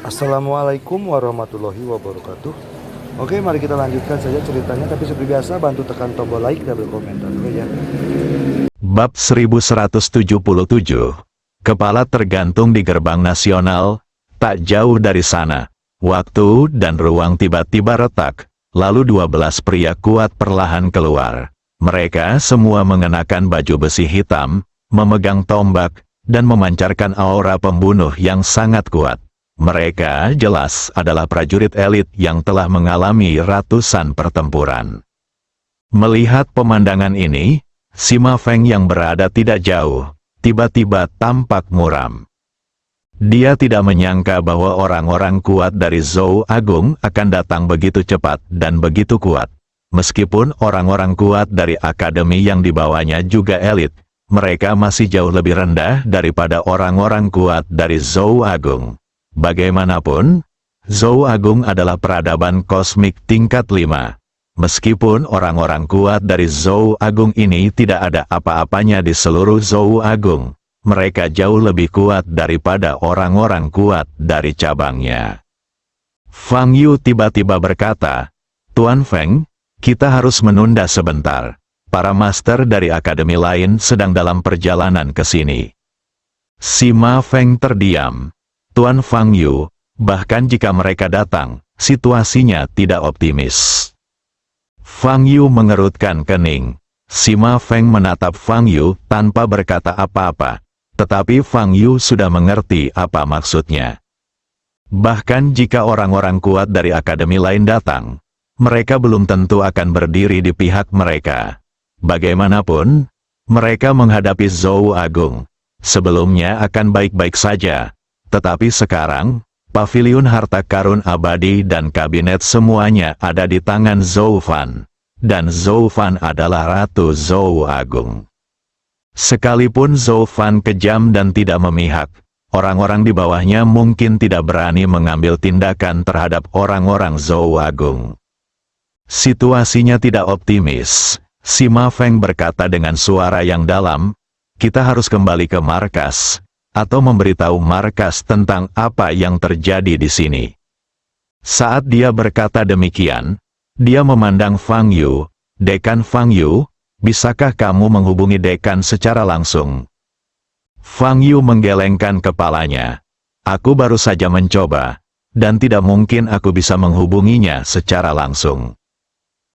Assalamualaikum warahmatullahi wabarakatuh. Oke, mari kita lanjutkan saja ceritanya. Tapi seperti biasa, bantu tekan tombol like dan berkomentar dulu ya. Bab 1177. Kepala tergantung di gerbang nasional, tak jauh dari sana. Waktu dan ruang tiba-tiba retak, lalu 12 pria kuat perlahan keluar. Mereka semua mengenakan baju besi hitam, memegang tombak, dan memancarkan aura pembunuh yang sangat kuat. Mereka jelas adalah prajurit elit yang telah mengalami ratusan pertempuran. Melihat pemandangan ini, Sima Feng yang berada tidak jauh, tiba-tiba tampak muram. Dia tidak menyangka bahwa orang-orang kuat dari Zhou Agung akan datang begitu cepat dan begitu kuat. Meskipun orang-orang kuat dari akademi yang dibawanya juga elit, mereka masih jauh lebih rendah daripada orang-orang kuat dari Zhou Agung. Bagaimanapun, Zhou Agung adalah peradaban kosmik tingkat 5. Meskipun orang-orang kuat dari Zhou Agung ini tidak ada apa-apanya di seluruh Zhou Agung, mereka jauh lebih kuat daripada orang-orang kuat dari cabangnya. Fang Yu tiba-tiba berkata, "Tuan Feng, kita harus menunda sebentar. Para master dari akademi lain sedang dalam perjalanan ke sini." Sima Feng terdiam. Tuan Fang Yu, bahkan jika mereka datang, situasinya tidak optimis. Fang Yu mengerutkan kening. Sima Feng menatap Fang Yu tanpa berkata apa-apa. Tetapi Fang Yu sudah mengerti apa maksudnya. Bahkan jika orang-orang kuat dari akademi lain datang, mereka belum tentu akan berdiri di pihak mereka. Bagaimanapun, mereka menghadapi Zhou Agung. Sebelumnya akan baik-baik saja. Tetapi sekarang, pavilion harta karun abadi dan kabinet semuanya ada di tangan Zhou Fan. Dan Zhou Fan adalah Ratu Zhou Agung. Sekalipun Zhou Fan kejam dan tidak memihak, orang-orang di bawahnya mungkin tidak berani mengambil tindakan terhadap orang-orang Zhou Agung. Situasinya tidak optimis. Sima Feng berkata dengan suara yang dalam, "Kita harus kembali ke markas, atau memberitahu markas tentang apa yang terjadi di sini." Saat dia berkata demikian, dia memandang Fang Yu. "Dekan Fang Yu, bisakah kamu menghubungi dekan secara langsung?" Fang Yu menggelengkan kepalanya. "Aku baru saja mencoba, dan tidak mungkin aku bisa menghubunginya secara langsung."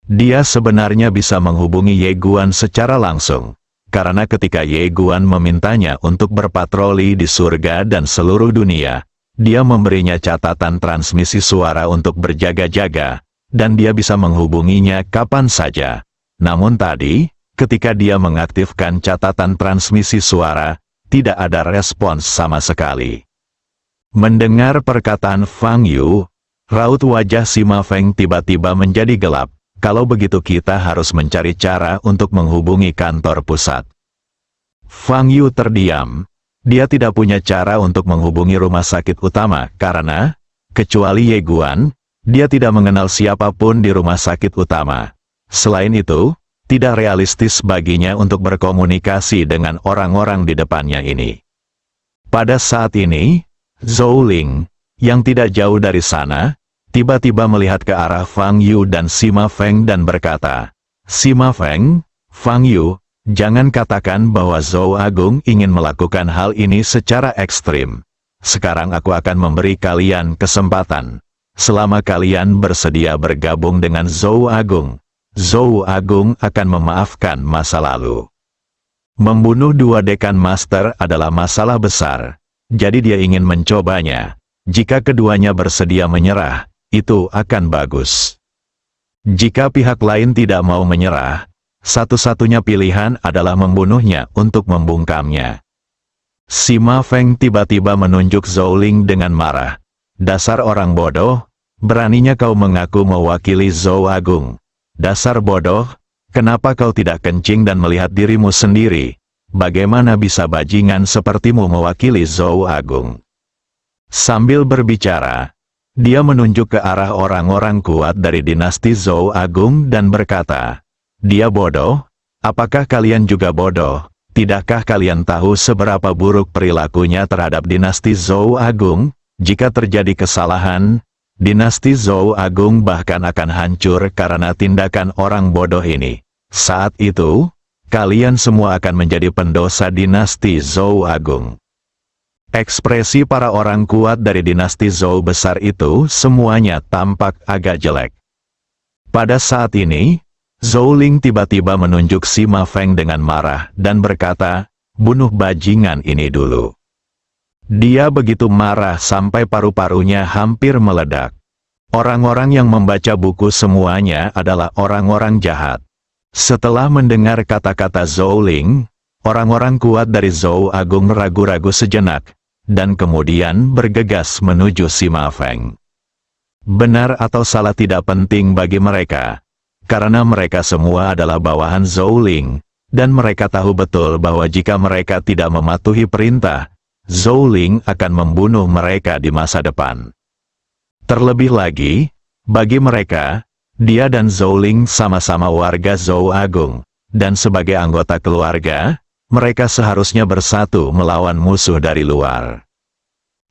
Dia sebenarnya bisa menghubungi Ye Guan secara langsung. Karena ketika Ye Guan memintanya untuk berpatroli di surga dan seluruh dunia, dia memberinya catatan transmisi suara untuk berjaga-jaga, dan dia bisa menghubunginya kapan saja. Namun tadi, ketika dia mengaktifkan catatan transmisi suara, tidak ada respons sama sekali. Mendengar perkataan Fang Yu, raut wajah Sima Feng tiba-tiba menjadi gelap. Kalau begitu kita harus mencari cara untuk menghubungi kantor pusat. Fang Yu terdiam. Dia tidak punya cara untuk menghubungi rumah sakit utama karena, kecuali Ye Guan, dia tidak mengenal siapapun di rumah sakit utama. Selain itu, tidak realistis baginya untuk berkomunikasi dengan orang-orang di depannya ini. Pada saat ini, Zhou Ling, yang tidak jauh dari sana, tiba-tiba melihat ke arah Fang Yu dan Sima Feng dan berkata, "Sima Feng, Fang Yu, jangan katakan bahwa Zhou Agung ingin melakukan hal ini secara ekstrim. Sekarang aku akan memberi kalian kesempatan. Selama kalian bersedia bergabung dengan Zhou Agung akan memaafkan masa lalu." Membunuh 2 dekan master adalah masalah besar, jadi dia ingin mencobanya. Jika keduanya bersedia menyerah, itu akan bagus. Jika pihak lain tidak mau menyerah, satu-satunya pilihan adalah membunuhnya untuk membungkamnya. Sima Feng tiba-tiba menunjuk Zhou Ling dengan marah. "Dasar orang bodoh, beraninya kau mengaku mewakili Zhou Agung. Dasar bodoh, kenapa kau tidak kencing dan melihat dirimu sendiri? Bagaimana bisa bajingan sepertimu mewakili Zhou Agung?" Sambil berbicara, dia menunjuk ke arah orang-orang kuat dari dinasti Zhou Agung dan berkata, "Dia bodoh? Apakah kalian juga bodoh? Tidakkah kalian tahu seberapa buruk perilakunya terhadap dinasti Zhou Agung? Jika terjadi kesalahan, dinasti Zhou Agung bahkan akan hancur karena tindakan orang bodoh ini. Saat itu, kalian semua akan menjadi pendosa dinasti Zhou Agung. Ekspresi para orang kuat dari dinasti Zhou besar itu semuanya tampak agak jelek. Pada saat ini, Zhou Ling tiba-tiba menunjuk Sima Feng dengan marah dan berkata, "Bunuh bajingan ini dulu." Dia begitu marah sampai paru-parunya hampir meledak. Orang-orang yang membaca buku semuanya adalah orang-orang jahat. Setelah mendengar kata-kata Zhou Ling, orang-orang kuat dari Zhou Agung ragu-ragu sejenak, dan kemudian bergegas menuju Sima Feng. Benar atau salah tidak penting bagi mereka, karena mereka semua adalah bawahan Zhou Ling, dan mereka tahu betul bahwa jika mereka tidak mematuhi perintah, Zhou Ling akan membunuh mereka di masa depan. Terlebih lagi, bagi mereka, dia dan Zhou Ling sama-sama warga Zhou Agung, dan sebagai anggota keluarga, mereka seharusnya bersatu melawan musuh dari luar.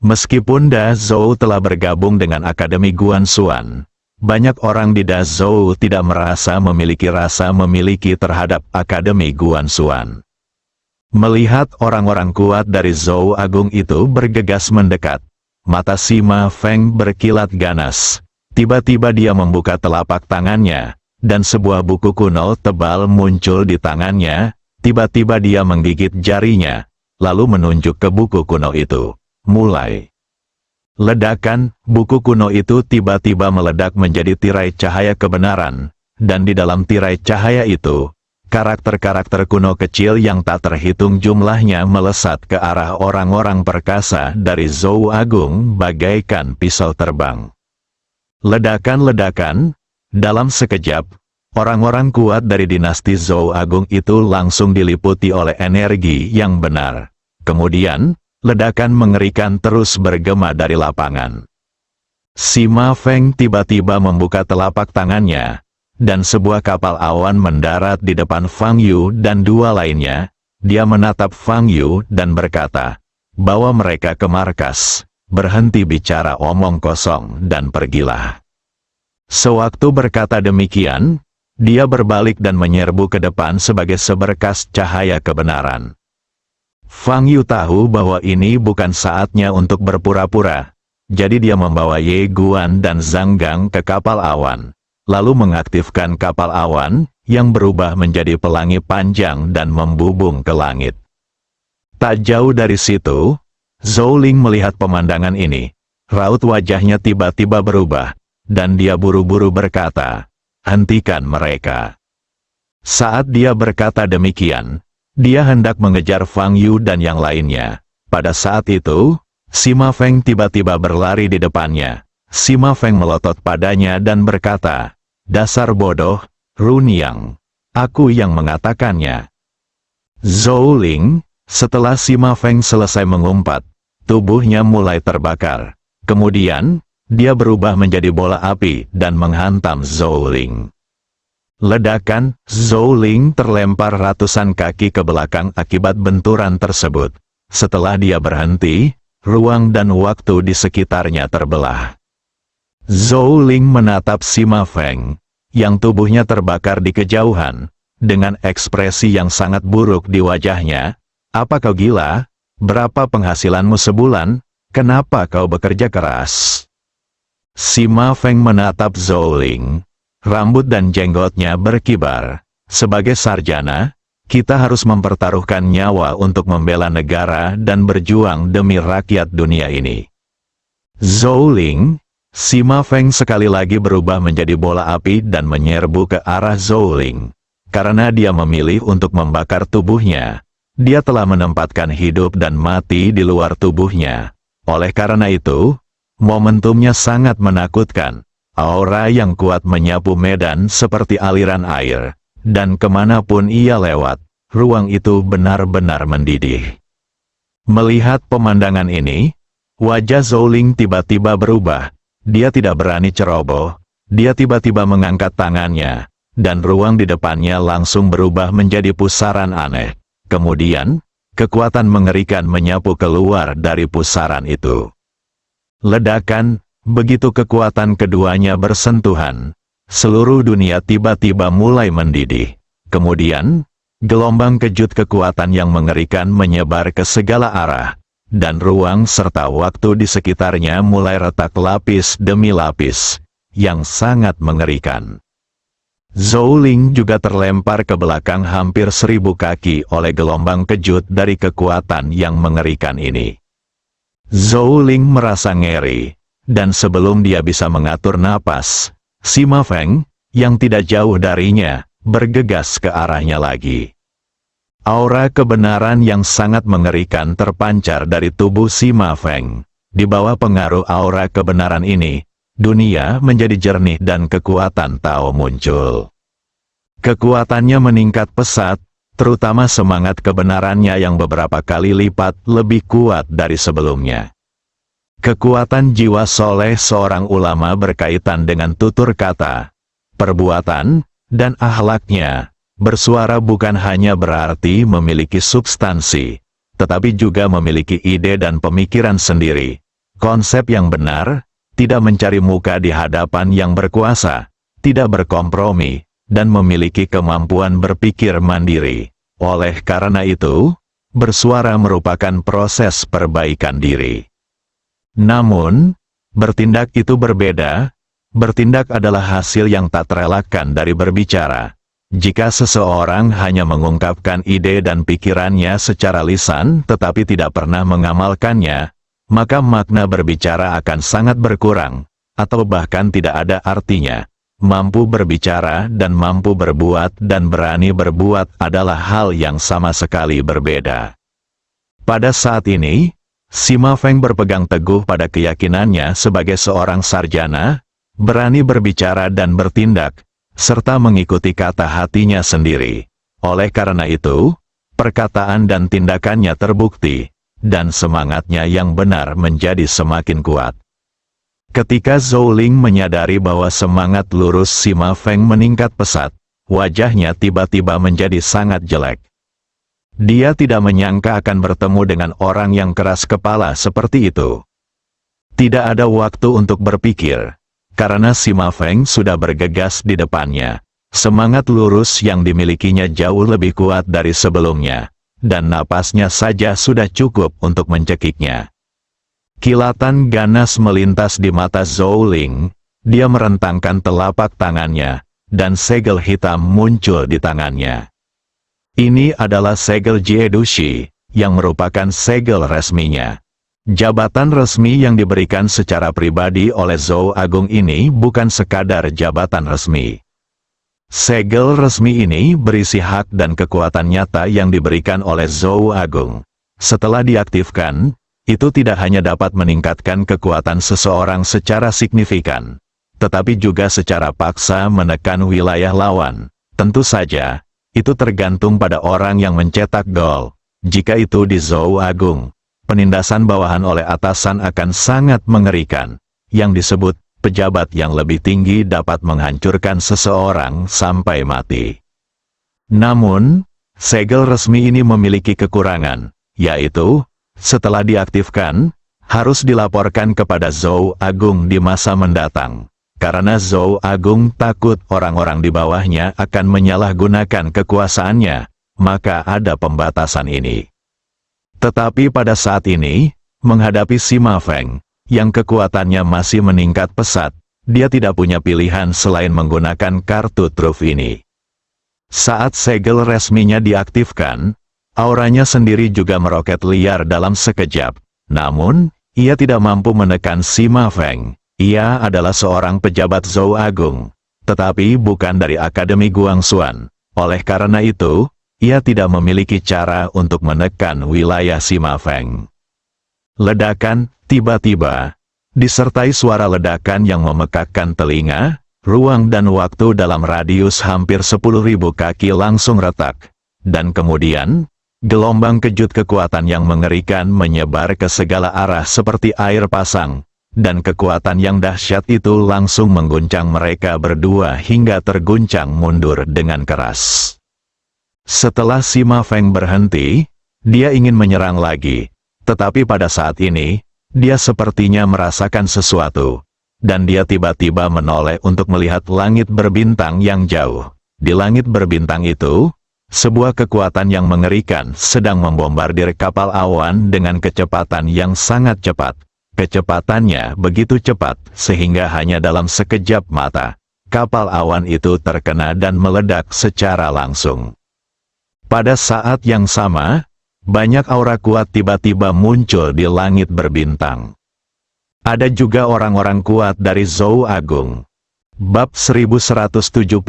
Meskipun Da Zhou telah bergabung dengan Akademi Guanshuan, banyak orang di Da Zhou tidak merasa memiliki rasa memiliki terhadap Akademi Guanshuan. Melihat orang-orang kuat dari Zhou Agung itu bergegas mendekat, mata Sima Feng berkilat ganas. Tiba-tiba dia membuka telapak tangannya, dan sebuah buku kuno tebal muncul di tangannya. Tiba-tiba dia menggigit jarinya, lalu menunjuk ke buku kuno itu. Mulai. Ledakan, buku kuno itu tiba-tiba meledak menjadi tirai cahaya kebenaran, dan di dalam tirai cahaya itu, karakter-karakter kuno kecil yang tak terhitung jumlahnya melesat ke arah orang-orang perkasa dari Zhou Agung bagaikan pisau terbang. Ledakan-ledakan, dalam sekejap, orang-orang kuat dari dinasti Zhou Agung itu langsung diliputi oleh energi yang benar. Kemudian, ledakan mengerikan terus bergema dari lapangan. Sima Feng tiba-tiba membuka telapak tangannya, dan sebuah kapal awan mendarat di depan Fang Yu dan dua lainnya. Dia menatap Fang Yu dan berkata, "Bawa mereka ke markas, berhenti bicara omong kosong dan pergilah." Sewaktu berkata demikian, dia berbalik dan menyerbu ke depan sebagai seberkas cahaya kebenaran. Fang Yu tahu bahwa ini bukan saatnya untuk berpura-pura, jadi dia membawa Ye Guan dan Zhang Gang ke kapal awan, lalu mengaktifkan kapal awan, yang berubah menjadi pelangi panjang dan membubung ke langit. Tak jauh dari situ, Zhou Ling melihat pemandangan ini. Raut wajahnya tiba-tiba berubah, dan dia buru-buru berkata, "Hentikan mereka." Saat dia berkata demikian, dia hendak mengejar Fang Yu dan yang lainnya. Pada saat itu, Sima Feng tiba-tiba berlari di depannya. Sima Feng melotot padanya dan berkata, "Dasar bodoh, Runiang. Aku yang mengatakannya." Zhou Ling, setelah Sima Feng selesai mengumpat, tubuhnya mulai terbakar. Kemudian, dia berubah menjadi bola api dan menghantam Zhou Ling. Ledakan, Zhou Ling terlempar ratusan kaki ke belakang akibat benturan tersebut. Setelah dia berhenti, ruang dan waktu di sekitarnya terbelah. Zhou Ling menatap Sima Feng, yang tubuhnya terbakar di kejauhan, dengan ekspresi yang sangat buruk di wajahnya. "Apa kau gila? Berapa penghasilanmu sebulan? Kenapa kau bekerja keras?" Sima Feng menatap Zhou Ling. Rambut dan jenggotnya berkibar. "Sebagai sarjana, kita harus mempertaruhkan nyawa untuk membela negara dan berjuang demi rakyat dunia ini." Zhou Ling, Sima Feng sekali lagi berubah menjadi bola api dan menyerbu ke arah Zhou Ling. Karena dia memilih untuk membakar tubuhnya, dia telah menempatkan hidup dan mati di luar tubuhnya. Oleh karena itu, momentumnya sangat menakutkan. Aura yang kuat menyapu medan seperti aliran air, dan kemanapun ia lewat, ruang itu benar-benar mendidih. Melihat pemandangan ini, wajah Zhou Ling tiba-tiba berubah. Dia tidak berani ceroboh. Dia tiba-tiba mengangkat tangannya, dan ruang di depannya langsung berubah menjadi pusaran aneh. Kemudian, kekuatan mengerikan menyapu keluar dari pusaran itu. Ledakan, begitu kekuatan keduanya bersentuhan, seluruh dunia tiba-tiba mulai mendidih. Kemudian, gelombang kejut kekuatan yang mengerikan menyebar ke segala arah, dan ruang serta waktu di sekitarnya mulai retak lapis demi lapis, yang sangat mengerikan. Zhou Ling juga terlempar ke belakang hampir 1000 kaki oleh gelombang kejut dari kekuatan yang mengerikan ini. Zhou Ling merasa ngeri, dan sebelum dia bisa mengatur napas, Sima Feng, yang tidak jauh darinya, bergegas ke arahnya lagi. Aura kebenaran yang sangat mengerikan terpancar dari tubuh Sima Feng. Di bawah pengaruh aura kebenaran ini, dunia menjadi jernih dan kekuatan Tao muncul. Kekuatannya meningkat pesat, terutama semangat kebenarannya yang beberapa kali lipat lebih kuat dari sebelumnya. Kekuatan jiwa soleh seorang ulama berkaitan dengan tutur kata, perbuatan, dan akhlaknya, bersuara bukan hanya berarti memiliki substansi, tetapi juga memiliki ide dan pemikiran sendiri. Konsep yang benar, tidak mencari muka di hadapan yang berkuasa, tidak berkompromi, dan memiliki kemampuan berpikir mandiri. Oleh karena itu, bersuara merupakan proses perbaikan diri. Namun, bertindak itu berbeda. Bertindak adalah hasil yang tak terelakkan dari berbicara. Jika seseorang hanya mengungkapkan ide dan pikirannya secara lisan tetapi tidak pernah mengamalkannya, maka makna berbicara akan sangat berkurang, atau bahkan tidak ada artinya. Mampu berbicara dan mampu berbuat dan berani berbuat adalah hal yang sama sekali berbeda. Pada saat ini, Sima Feng berpegang teguh pada keyakinannya sebagai seorang sarjana, berani berbicara dan bertindak, serta mengikuti kata hatinya sendiri. Oleh karena itu, perkataan dan tindakannya terbukti, dan semangatnya yang benar menjadi semakin kuat. Ketika Zhou Ling menyadari bahwa semangat lurus Sima Feng meningkat pesat, wajahnya tiba-tiba menjadi sangat jelek. Dia tidak menyangka akan bertemu dengan orang yang keras kepala seperti itu. Tidak ada waktu untuk berpikir, karena Sima Feng sudah bergegas di depannya. Semangat lurus yang dimilikinya jauh lebih kuat dari sebelumnya, dan napasnya saja sudah cukup untuk mencekiknya. Kilatan ganas melintas di mata Zhou Ling, dia merentangkan telapak tangannya, dan segel hitam muncul di tangannya. Ini adalah segel Jiedushi, yang merupakan segel resminya. Jabatan resmi yang diberikan secara pribadi oleh Zhou Agung ini bukan sekadar jabatan resmi. Segel resmi ini berisi hak dan kekuatan nyata yang diberikan oleh Zhou Agung. Setelah diaktifkan, itu tidak hanya dapat meningkatkan kekuatan seseorang secara signifikan, tetapi juga secara paksa menekan wilayah lawan. Tentu saja, itu tergantung pada orang yang mencetak gol. Jika itu di Zhou Agung, penindasan bawahan oleh atasan akan sangat mengerikan. Yang disebut pejabat yang lebih tinggi dapat menghancurkan seseorang sampai mati. Namun, segel resmi ini memiliki kekurangan, yaitu setelah diaktifkan, harus dilaporkan kepada Zhou Agung di masa mendatang. Karena Zhou Agung takut orang-orang di bawahnya akan menyalahgunakan kekuasaannya, maka ada pembatasan ini. Tetapi pada saat ini, menghadapi Sima Feng, yang kekuatannya masih meningkat pesat, dia tidak punya pilihan selain menggunakan kartu truf ini. Saat segel resminya diaktifkan, auranya sendiri juga meroket liar dalam sekejap. Namun, ia tidak mampu menekan Sima Feng. Ia adalah seorang pejabat Zhou Agung, tetapi bukan dari Akademi Guangxuan. Oleh karena itu, ia tidak memiliki cara untuk menekan wilayah Sima Feng. Ledakan, tiba-tiba, disertai suara ledakan yang memekakkan telinga, ruang dan waktu dalam radius hampir 10.000 kaki langsung retak. Dan kemudian, gelombang kejut kekuatan yang mengerikan menyebar ke segala arah seperti air pasang, dan kekuatan yang dahsyat itu langsung mengguncang mereka berdua hingga terguncang mundur dengan keras. Setelah Sima Feng berhenti, dia ingin menyerang lagi, tetapi pada saat ini, dia sepertinya merasakan sesuatu. Dan dia tiba-tiba menoleh untuk melihat langit berbintang yang jauh. Di langit berbintang itu, sebuah kekuatan yang mengerikan sedang membombardir kapal awan dengan kecepatan yang sangat cepat. Kecepatannya begitu cepat sehingga hanya dalam sekejap mata, kapal awan itu terkena dan meledak secara langsung. Pada saat yang sama, banyak aura kuat tiba-tiba muncul di langit berbintang. Ada juga orang-orang kuat dari Zou Agung. Bab 1178,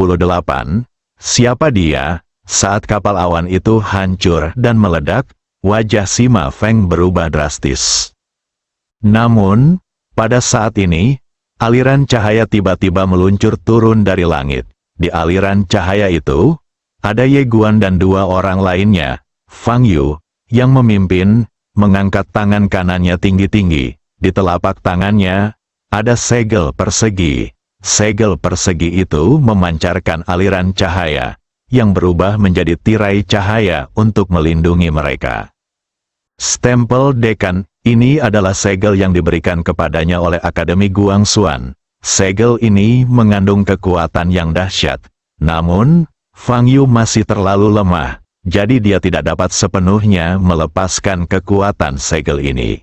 siapa dia? Saat kapal awan itu hancur dan meledak, wajah Sima Feng berubah drastis. Namun, pada saat ini, aliran cahaya tiba-tiba meluncur turun dari langit. Di aliran cahaya itu, ada Ye Guan dan dua orang lainnya, Fang Yu, yang memimpin, mengangkat tangan kanannya tinggi-tinggi. Di telapak tangannya, ada segel persegi. Segel persegi itu memancarkan aliran cahaya, yang berubah menjadi tirai cahaya untuk melindungi mereka. Stempel dekan, ini adalah segel yang diberikan kepadanya oleh Akademi Guangxuan. Segel ini mengandung kekuatan yang dahsyat. Namun, Fang Yu masih terlalu lemah. Jadi dia tidak dapat sepenuhnya melepaskan kekuatan segel ini.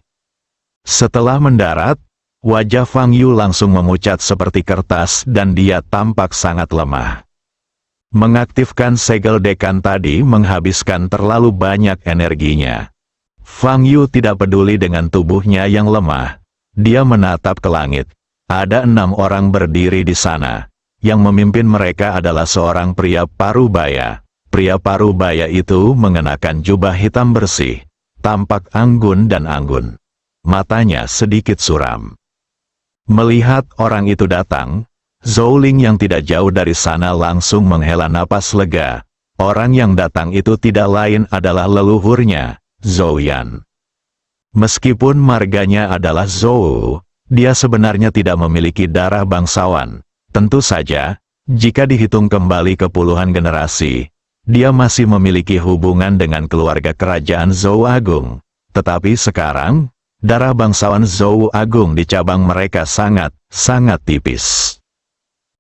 Setelah mendarat, wajah Fang Yu langsung memucat seperti kertas dan dia tampak sangat lemah. Mengaktifkan segel dekan tadi menghabiskan terlalu banyak energinya. Fang Yu tidak peduli dengan tubuhnya yang lemah. Dia menatap ke langit. Ada 6 orang berdiri di sana. Yang memimpin mereka adalah seorang pria parubaya. Pria parubaya itu mengenakan jubah hitam bersih, tampak anggun dan anggun. Matanya sedikit suram. Melihat orang itu datang, Zhou Ling yang tidak jauh dari sana langsung menghela napas lega. Orang yang datang itu tidak lain adalah leluhurnya, Zhou Yan. Meskipun marganya adalah Zhou, dia sebenarnya tidak memiliki darah bangsawan. Tentu saja, jika dihitung kembali ke puluhan generasi, dia masih memiliki hubungan dengan keluarga kerajaan Zou Agung. Tetapi sekarang, darah bangsawan Zou Agung di cabang mereka sangat tipis.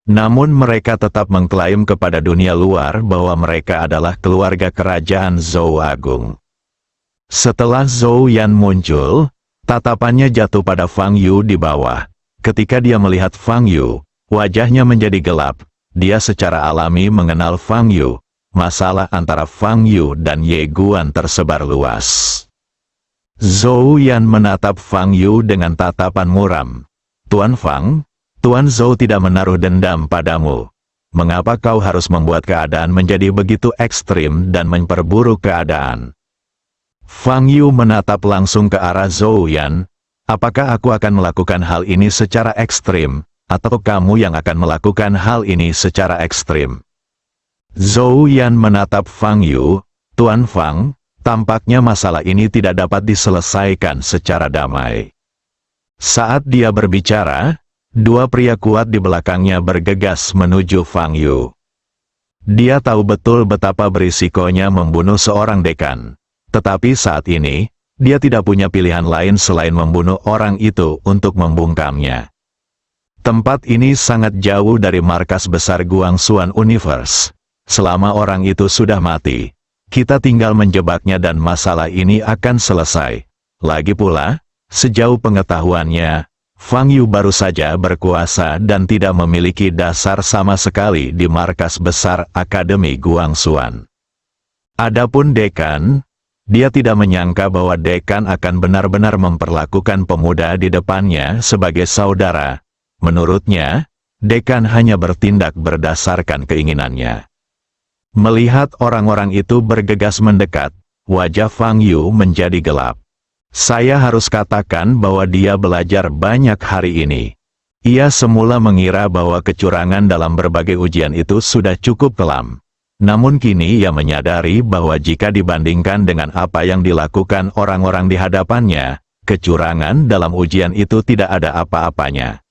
Namun mereka tetap mengklaim kepada dunia luar bahwa mereka adalah keluarga kerajaan Zou Agung. Setelah Zhou Yan muncul, tatapannya jatuh pada Fang Yu di bawah. Ketika dia melihat Fang Yu, wajahnya menjadi gelap. Dia secara alami mengenal Fang Yu. Masalah antara Fang Yu dan Ye Guan tersebar luas. Zhou Yan menatap Fang Yu dengan tatapan muram. Tuan Fang, Tuan Zhou tidak menaruh dendam padamu. Mengapa kau harus membuat keadaan menjadi begitu ekstrim dan memperburuk keadaan? Fang Yu menatap langsung ke arah Zhou Yan. Apakah aku akan melakukan hal ini secara ekstrim, atau kamu yang akan melakukan hal ini secara ekstrim? Zhou Yan menatap Fang Yu. Tuan Fang, tampaknya masalah ini tidak dapat diselesaikan secara damai. Saat dia berbicara, dua pria kuat di belakangnya bergegas menuju Fang Yu. Dia tahu betul betapa berisikonya membunuh seorang dekan. Tetapi saat ini, dia tidak punya pilihan lain selain membunuh orang itu untuk membungkamnya. Tempat ini sangat jauh dari markas besar Guangxuan Universe. Selama orang itu sudah mati, kita tinggal menjebaknya dan masalah ini akan selesai. Lagi pula, sejauh pengetahuannya, Fang Yu baru saja berkuasa dan tidak memiliki dasar sama sekali di markas besar Akademi Guangxuan. Adapun dekan, dia tidak menyangka bahwa dekan akan benar-benar memperlakukan pemuda di depannya sebagai saudara. Menurutnya, dekan hanya bertindak berdasarkan keinginannya. Melihat orang-orang itu bergegas mendekat, wajah Fang Yu menjadi gelap. Saya harus katakan bahwa dia belajar banyak hari ini. Ia semula mengira bahwa kecurangan dalam berbagai ujian itu sudah cukup kelam. Namun kini ia menyadari bahwa jika dibandingkan dengan apa yang dilakukan orang-orang di hadapannya, kecurangan dalam ujian itu tidak ada apa-apanya.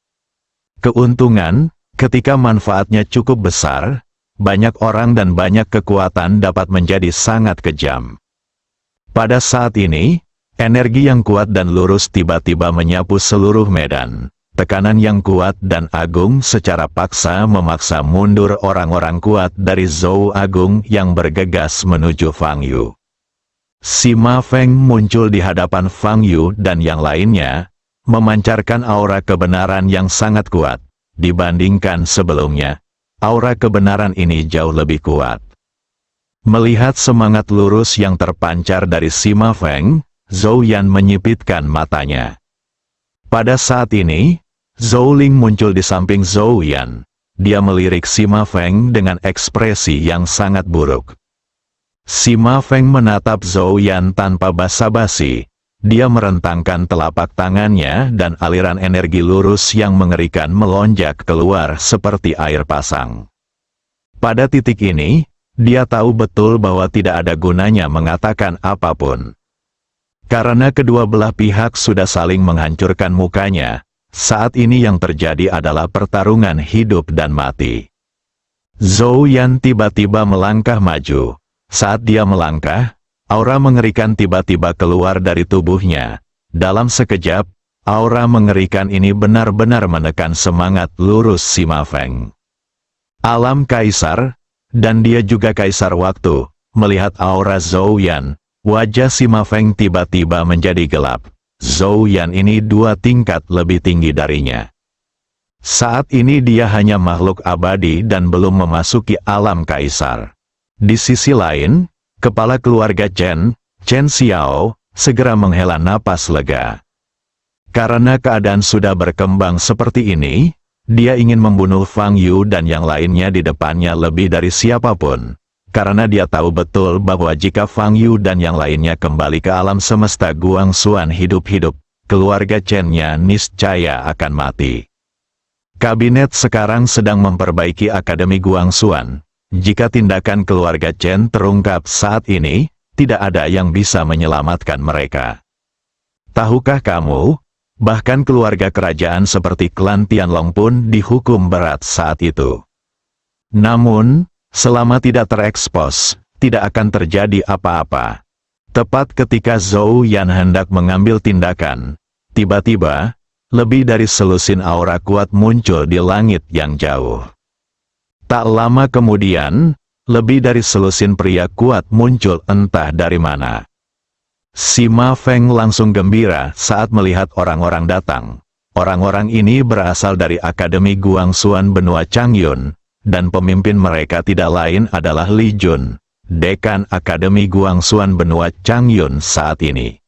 Keuntungan, ketika manfaatnya cukup besar, banyak orang dan banyak kekuatan dapat menjadi sangat kejam. Pada saat ini, Energi yang kuat dan lurus tiba-tiba menyapu seluruh medan. Tekanan yang kuat dan agung secara paksa memaksa mundur orang-orang kuat dari Zhou Agung yang bergegas menuju Fang Yu. Sima Feng muncul di hadapan Fang Yu dan yang lainnya, memancarkan aura kebenaran yang sangat kuat. Dibandingkan sebelumnya, aura kebenaran ini jauh lebih kuat. Melihat semangat lurus yang terpancar dari Sima Feng, Zhou Yan menyipitkan matanya. Pada saat ini, Zhou Ling muncul di samping Zhou Yan. Dia melirik Sima Feng dengan ekspresi yang sangat buruk. Sima Feng menatap Zhou Yan tanpa basa-basi. Dia merentangkan telapak tangannya dan aliran energi lurus yang mengerikan melonjak keluar seperti air pasang. Pada titik ini, dia tahu betul bahwa tidak ada gunanya mengatakan apapun. Karena kedua belah pihak sudah saling menghancurkan mukanya, saat ini yang terjadi adalah pertarungan hidup dan mati. Zhou Yan tiba-tiba melangkah maju. Saat dia melangkah, aura mengerikan tiba-tiba keluar dari tubuhnya. Dalam sekejap, aura mengerikan ini benar-benar menekan semangat lurus Sima Feng. Alam Kaisar, dan dia juga Kaisar Waktu, melihat aura Zhou Yan, wajah Sima Feng tiba-tiba menjadi gelap. Zhou Yan ini 2 tingkat lebih tinggi darinya. Saat ini dia hanya makhluk abadi dan belum memasuki alam Kaisar. Di sisi lain, kepala keluarga Chen Xiao, segera menghela napas lega. Karena keadaan sudah berkembang seperti ini, dia ingin membunuh Fang Yu dan yang lainnya di depannya lebih dari siapapun. Karena dia tahu betul bahwa jika Fang Yu dan yang lainnya kembali ke alam semesta Guangxuan hidup-hidup, keluarga Chen-nya niscaya akan mati. Kabinet sekarang sedang memperbaiki Akademi Guangxuan. Jika tindakan keluarga Chen terungkap saat ini, tidak ada yang bisa menyelamatkan mereka. Tahukah kamu, bahkan keluarga kerajaan seperti klan Tianlong pun dihukum berat saat itu. Namun, selama tidak terekspos, tidak akan terjadi apa-apa. Tepat ketika Zhou Yan hendak mengambil tindakan, tiba-tiba, lebih dari selusin aura kuat muncul di langit yang jauh. Tak lama kemudian, lebih dari selusin pria kuat muncul entah dari mana. Sima Feng langsung gembira saat melihat orang-orang datang. Orang-orang ini berasal dari Akademi Guangxuan benua Changyun, dan pemimpin mereka tidak lain adalah Li Jun, dekan Akademi Guangxuan benua Changyun saat ini.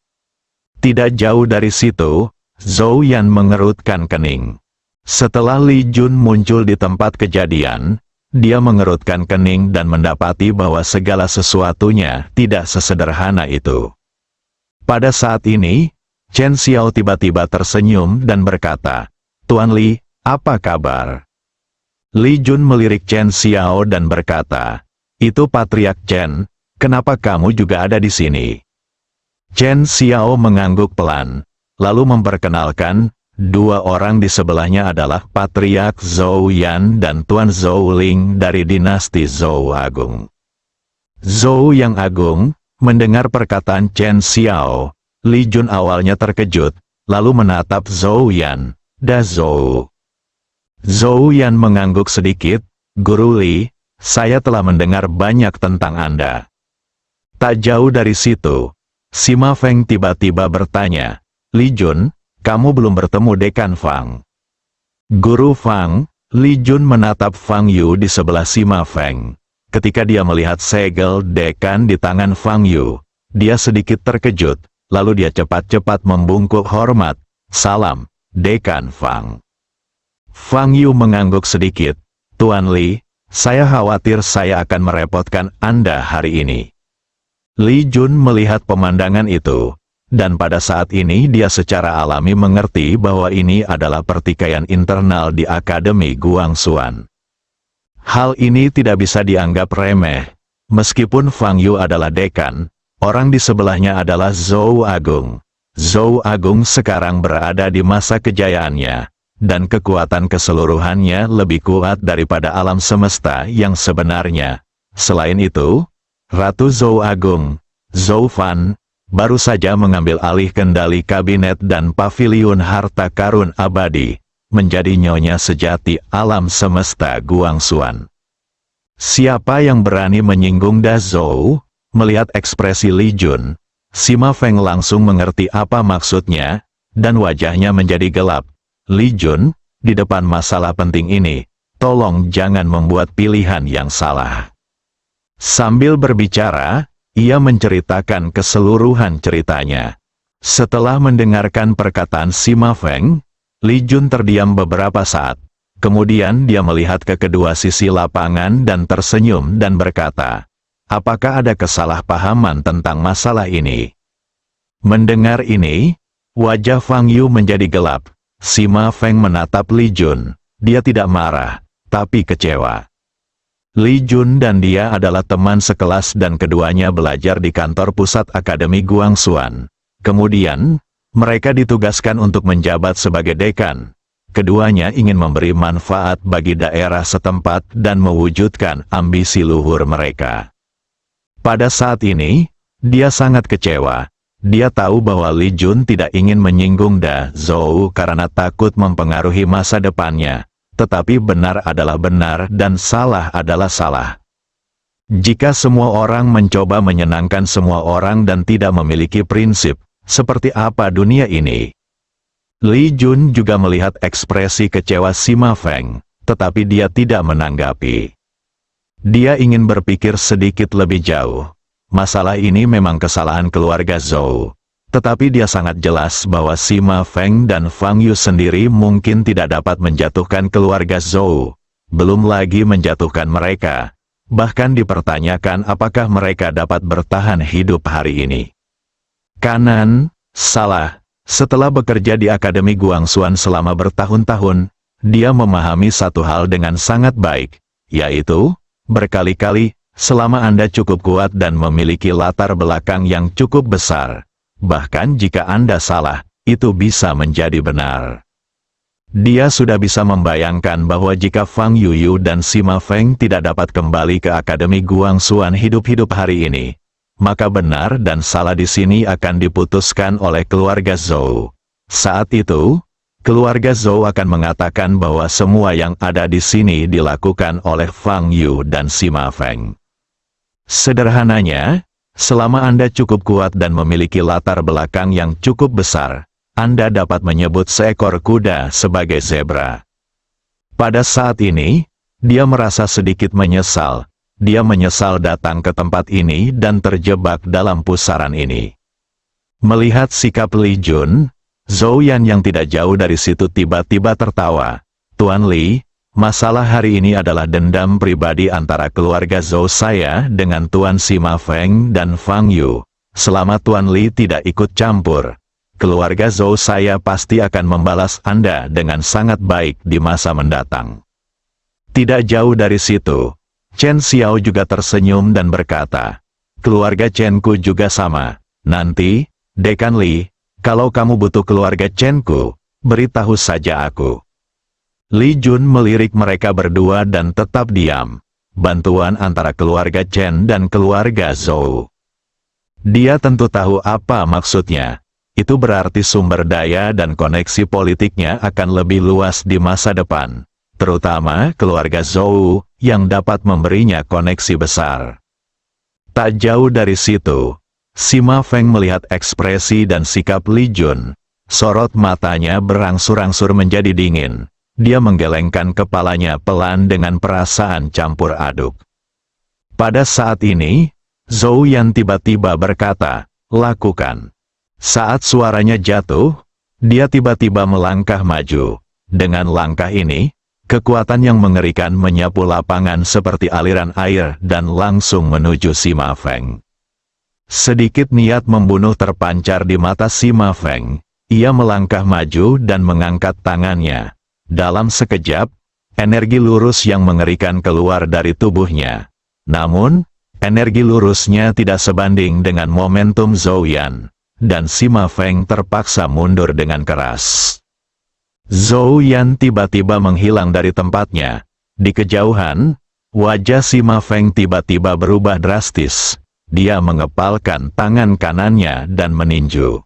Tidak jauh dari situ, Zhou Yan mengerutkan kening. Setelah Li Jun muncul di tempat kejadian, dia mengerutkan kening dan mendapati bahwa segala sesuatunya tidak sesederhana itu. Pada saat ini, Chen Xiao tiba-tiba tersenyum dan berkata, "Tuan Li, apa kabar?" Li Jun melirik Chen Xiao dan berkata, "Itu Patriark Chen, kenapa kamu juga ada di sini?" Chen Xiao mengangguk pelan, lalu memperkenalkan, 2 orang di sebelahnya adalah Patriark Zhou Yan dan Tuan Zhou Ling dari dinasti Zhou Agung. Zhou yang Agung, mendengar perkataan Chen Xiao, Li Jun awalnya terkejut, lalu menatap Zhou Yan, "Da Zhou." Zhou Yan mengangguk sedikit, "Guru Li, saya telah mendengar banyak tentang Anda." Tak jauh dari situ, Sima Feng tiba-tiba bertanya, "Li Jun, kamu belum bertemu Dekan Fang?" "Guru Fang." Li Jun menatap Fang Yu di sebelah Sima Feng. Ketika dia melihat segel dekan di tangan Fang Yu, dia sedikit terkejut, lalu dia cepat-cepat membungkuk hormat, "Salam, Dekan Fang." Fang Yu mengangguk sedikit, "Tuan Li, saya khawatir saya akan merepotkan Anda hari ini." Li Jun melihat pemandangan itu, dan pada saat ini dia secara alami mengerti bahwa ini adalah pertikaian internal di Akademi Guangxuan. Hal ini tidak bisa dianggap remeh. Meskipun Fang Yu adalah dekan, orang di sebelahnya adalah Zhou Agung. Zhou Agung sekarang berada di masa kejayaannya, dan kekuatan keseluruhannya lebih kuat daripada alam semesta yang sebenarnya. Selain itu, Ratu Zhou Agung, Zhou Fan, baru saja mengambil alih kendali kabinet dan paviliun harta karun abadi, menjadi nyonya sejati alam semesta Guangxuan. Siapa yang berani menyinggung Da Zhou? Melihat ekspresi Li Jun, Sima Feng langsung mengerti apa maksudnya, dan wajahnya menjadi gelap. Li Jun, di depan masalah penting ini, tolong jangan membuat pilihan yang salah. Sambil berbicara, ia menceritakan keseluruhan ceritanya. Setelah mendengarkan perkataan Sima Feng, Li Jun terdiam beberapa saat. Kemudian dia melihat ke kedua sisi lapangan dan tersenyum dan berkata, "Apakah ada kesalahpahaman tentang masalah ini?" Mendengar ini, wajah Fang Yu menjadi gelap. Sima Feng menatap Li Jun. Dia tidak marah, tapi kecewa. Li Jun dan dia adalah teman sekelas dan keduanya belajar di kantor pusat Akademi Guangxuan. Kemudian, mereka ditugaskan untuk menjabat sebagai dekan. Keduanya ingin memberi manfaat bagi daerah setempat dan mewujudkan ambisi luhur mereka. Pada saat ini, dia sangat kecewa. Dia tahu bahwa Li Jun tidak ingin menyinggung Da Zhou karena takut mempengaruhi masa depannya. Tetapi benar adalah benar dan salah adalah salah. Jika semua orang mencoba menyenangkan semua orang dan tidak memiliki prinsip, seperti apa dunia ini? Li Jun juga melihat ekspresi kecewa Sima Feng, tetapi dia tidak menanggapi. Dia ingin berpikir sedikit lebih jauh. Masalah ini memang kesalahan keluarga Zhou. Tetapi dia sangat jelas bahwa Sima Feng dan Fang Yu sendiri mungkin tidak dapat menjatuhkan keluarga Zhou. Belum lagi menjatuhkan mereka. Bahkan dipertanyakan apakah mereka dapat bertahan hidup hari ini. Kanan, salah. Setelah bekerja di Akademi Guangxuan selama bertahun-tahun, dia memahami satu hal dengan sangat baik, yaitu, berkali-kali, selama Anda cukup kuat dan memiliki latar belakang yang cukup besar, bahkan jika Anda salah, itu bisa menjadi benar. Dia sudah bisa membayangkan bahwa jika Fang Yuyu dan Sima Feng tidak dapat kembali ke Akademi Guangxuan hidup-hidup hari ini, maka benar dan salah di sini akan diputuskan oleh keluarga Zhou. Saat itu, keluarga Zhou akan mengatakan bahwa semua yang ada di sini dilakukan oleh Fang Yu dan Sima Feng. Sederhananya, selama Anda cukup kuat dan memiliki latar belakang yang cukup besar, Anda dapat menyebut seekor kuda sebagai zebra. Pada saat ini, dia merasa sedikit menyesal. Dia menyesal datang ke tempat ini dan terjebak dalam pusaran ini. Melihat sikap Li Jun, Zhou Yan yang tidak jauh dari situ tiba-tiba tertawa. "Tuan Li, masalah hari ini adalah dendam pribadi antara keluarga Zhou saya dengan Tuan Sima Feng dan Fang Yu. Selama Tuan Li tidak ikut campur, keluarga Zhou saya pasti akan membalas Anda dengan sangat baik di masa mendatang." Tidak jauh dari situ, Chen Xiao juga tersenyum dan berkata, "Keluarga Chen-ku juga sama. Nanti, Dekan Li, kalau kamu butuh keluarga Chen-ku, beritahu saja aku." Li Jun melirik mereka berdua dan tetap diam. Bantuan antara keluarga Chen dan keluarga Zhou. Dia tentu tahu apa maksudnya. Itu berarti sumber daya dan koneksi politiknya akan lebih luas di masa depan. Terutama keluarga Zhou, yang dapat memberinya koneksi besar. Tak jauh dari situ, Sima Feng melihat ekspresi dan sikap Li Jun. Sorot matanya berangsur-angsur menjadi dingin. Dia menggelengkan kepalanya pelan dengan perasaan campur aduk. Pada saat ini, Zhou Yan tiba-tiba berkata, "Lakukan." Saat suaranya jatuh, dia tiba-tiba melangkah maju. Dengan langkah ini, kekuatan yang mengerikan menyapu lapangan seperti aliran air dan langsung menuju Sima Feng. Sedikit niat membunuh terpancar di mata Sima Feng. Ia melangkah maju dan mengangkat tangannya. Dalam sekejap, energi lurus yang mengerikan keluar dari tubuhnya. Namun, energi lurusnya tidak sebanding dengan momentum Zhou Yan, dan Sima Feng terpaksa mundur dengan keras. Zhou Yan tiba-tiba menghilang dari tempatnya. Di kejauhan, wajah Sima Feng tiba-tiba berubah drastis. Dia mengepalkan tangan kanannya dan meninju.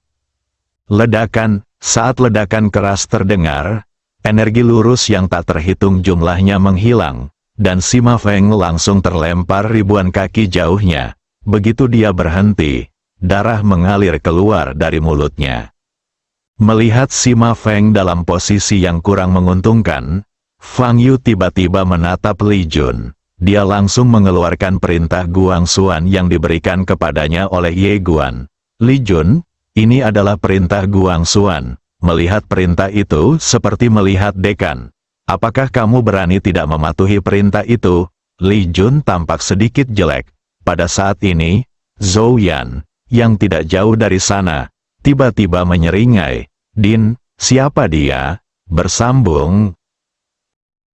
Ledakan, saat ledakan keras terdengar, energi lurus yang tak terhitung jumlahnya menghilang, dan Sima Feng langsung terlempar ribuan kaki jauhnya. Begitu dia berhenti, darah mengalir keluar dari mulutnya. Melihat Sima Feng dalam posisi yang kurang menguntungkan, Fang Yu tiba-tiba menatap Li Jun. Dia langsung mengeluarkan perintah Guangxuan yang diberikan kepadanya oleh Ye Guan. Li Jun, ini adalah perintah Guangxuan. Melihat perintah itu seperti melihat dekan. Apakah kamu berani tidak mematuhi perintah itu? Li Jun tampak sedikit jelek. Pada saat ini, Zhou Yan, yang tidak jauh dari sana, tiba-tiba menyeringai. Din, siapa dia? Bersambung,